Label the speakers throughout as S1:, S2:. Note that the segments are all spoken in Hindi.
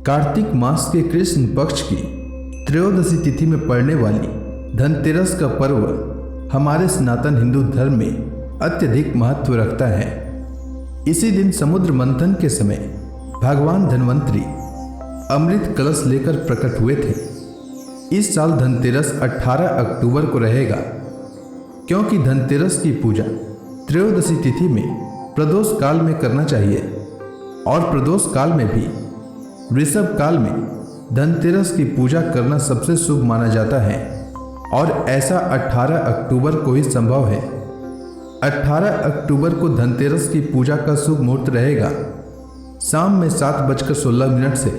S1: कार्तिक मास के कृष्ण पक्ष की त्रयोदशी तिथि में पड़ने वाली धनतेरस का पर्व हमारे सनातन हिंदू धर्म में अत्यधिक महत्व रखता है। इसी दिन समुद्र मंथन के समय भगवान धन्वंतरी अमृत कलश लेकर प्रकट हुए थे। इस साल धनतेरस 18 अक्टूबर को रहेगा, क्योंकि धनतेरस की पूजा त्रयोदशी तिथि में प्रदोष काल में करना चाहिए और प्रदोष काल में भी वृषभ काल में धनतेरस की पूजा करना सबसे शुभ माना जाता है और ऐसा 18 अक्टूबर को ही संभव है। 18 अक्टूबर को धनतेरस की पूजा का शुभ मुहूर्त रहेगा शाम में 7:16 से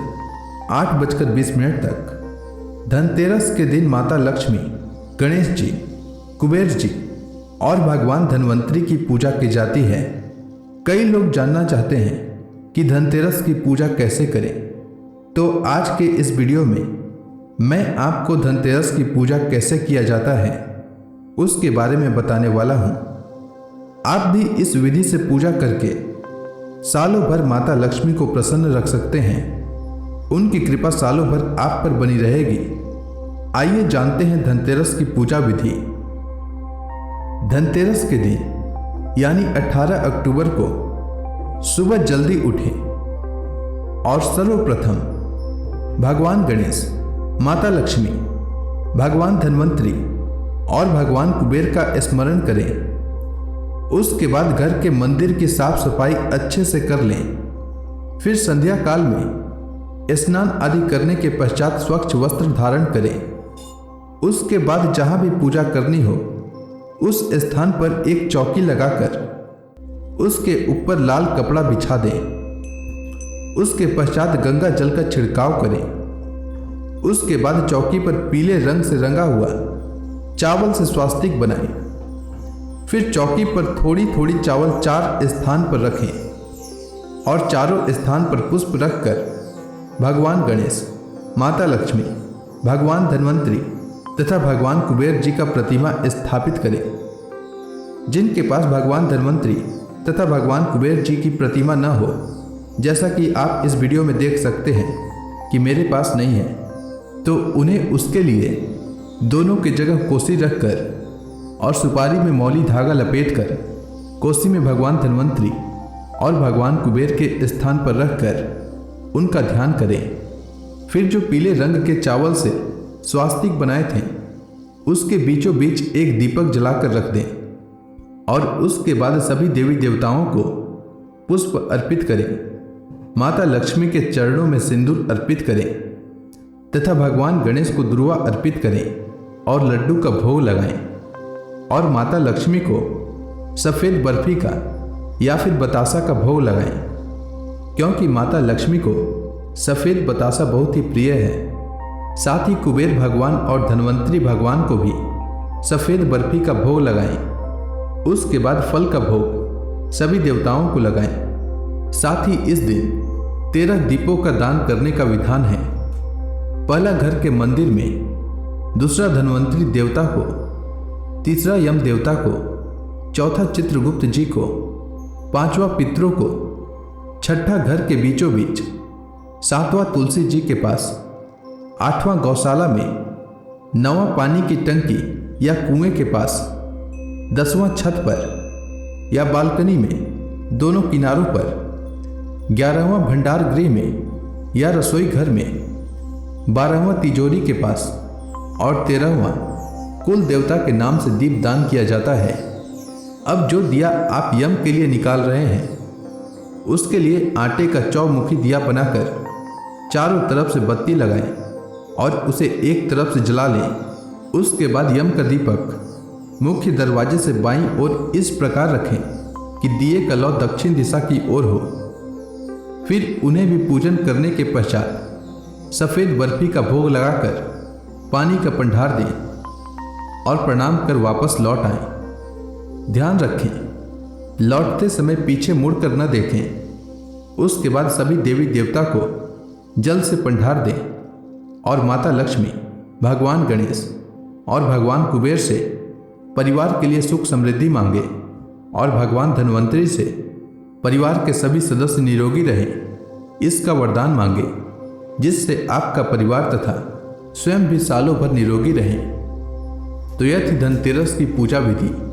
S1: 8:20 तक। धनतेरस के दिन माता लक्ष्मी, गणेश जी, कुबेर जी और भगवान धन्वंतरी की पूजा की जाती है। कई लोग जानना चाहते हैं कि धनतेरस की पूजा कैसे करें, तो आज के इस वीडियो में मैं आपको धनतेरस की पूजा कैसे किया जाता है उसके बारे में बताने वाला हूं। आप भी इस विधि से पूजा करके सालों भर माता लक्ष्मी को प्रसन्न रख सकते हैं। उनकी कृपा सालों भर आप पर बनी रहेगी। आइए जानते हैं धनतेरस की पूजा विधि। धनतेरस के दिन यानी 18 अक्टूबर को सुबह जल्दी उठें और सर्वप्रथम भगवान गणेश, माता लक्ष्मी, भगवान धन्वंतरी और भगवान कुबेर का स्मरण करें। उसके बाद घर के मंदिर की साफ सफाई अच्छे से कर लें। फिर संध्या काल में स्नान आदि करने के पश्चात स्वच्छ वस्त्र धारण करें। उसके बाद जहां भी पूजा करनी हो उस स्थान पर एक चौकी लगाकर उसके ऊपर लाल कपड़ा बिछा दें। उसके पश्चात गंगा जल का छिड़काव करें। उसके बाद चौकी पर पीले रंग से रंगा हुआ चावल से स्वास्तिक बनाएं। फिर चौकी पर थोड़ी थोड़ी चावल 4 स्थान पर रखें और चारों स्थान पर पुष्प रखकर भगवान गणेश, माता लक्ष्मी, भगवान धन्वंतरी तथा भगवान कुबेर जी का प्रतिमा स्थापित करें। जिनके पास भगवान धन्वंतरी तथा भगवान कुबेर जी की प्रतिमा न हो, जैसा कि आप इस वीडियो में देख सकते हैं कि मेरे पास नहीं है, तो उन्हें उसके लिए दोनों की जगह कोसी रखकर और सुपारी में मौली धागा लपेटकर कोसी में भगवान धन्वंतरी और भगवान कुबेर के स्थान पर रखकर उनका ध्यान करें। फिर जो पीले रंग के चावल से स्वास्तिक बनाए थे उसके बीचों बीच एक दीपक जलाकर रख दें और उसके बाद सभी देवी देवताओं को पुष्प अर्पित करें। माता लक्ष्मी के चरणों में सिंदूर अर्पित करें तथा भगवान गणेश को दुर्वा अर्पित करें और लड्डू का भोग लगाएं और माता लक्ष्मी को सफ़ेद बर्फी का या फिर बतासा का भोग लगाएं, क्योंकि माता लक्ष्मी को सफ़ेद बतासा बहुत ही प्रिय है। साथ ही कुबेर भगवान और धन्वंतरी भगवान को भी सफ़ेद बर्फी का भोग लगाएं। उसके बाद फल का भोग सभी देवताओं को लगाएं। साथ ही इस दिन 13 दीपों का दान करने का विधान है। पहला घर के मंदिर में, दूसरा धन्वंतरी देवता को, तीसरा यम देवता को, चौथा चित्रगुप्त जी को, पांचवा पितरों को, छठा घर के बीचों बीच, सातवां तुलसी जी के पास, आठवां गौशाला में, नौवां पानी की टंकी या कुएं के पास, 10वां छत पर या बालकनी में दोनों किनारों पर, 11वां भंडार गृह में या रसोई घर में, 12वां तिजोरी के पास और 13वां कुल देवता के नाम से दीप दान किया जाता है। अब जो दिया आप यम के लिए निकाल रहे हैं उसके लिए आटे का चौमुखी दिया बनाकर चारों तरफ से बत्ती लगाएं और उसे एक तरफ से जला लें। उसके बाद यम का दीपक मुख्य दरवाजे से बाईं ओर इस प्रकार रखें कि दिए का लौ दक्षिण दिशा की ओर हो। फिर उन्हें भी पूजन करने के पश्चात सफ़ेद बर्फी का भोग लगाकर पानी का पंडार दें और प्रणाम कर वापस लौट आएं। ध्यान रखें, लौटते समय पीछे मुड़कर न देखें। उसके बाद सभी देवी देवता को जल से पंडार दें और माता लक्ष्मी, भगवान गणेश और भगवान कुबेर से परिवार के लिए सुख समृद्धि मांगे और भगवान धन्वंतरी से परिवार के सभी सदस्य निरोगी रहें, इसका वरदान मांगे। जिससे आपका परिवार तथा स्वयं भी सालों भर निरोगी रहें। तो यह थी धनतेरस की पूजा विधि।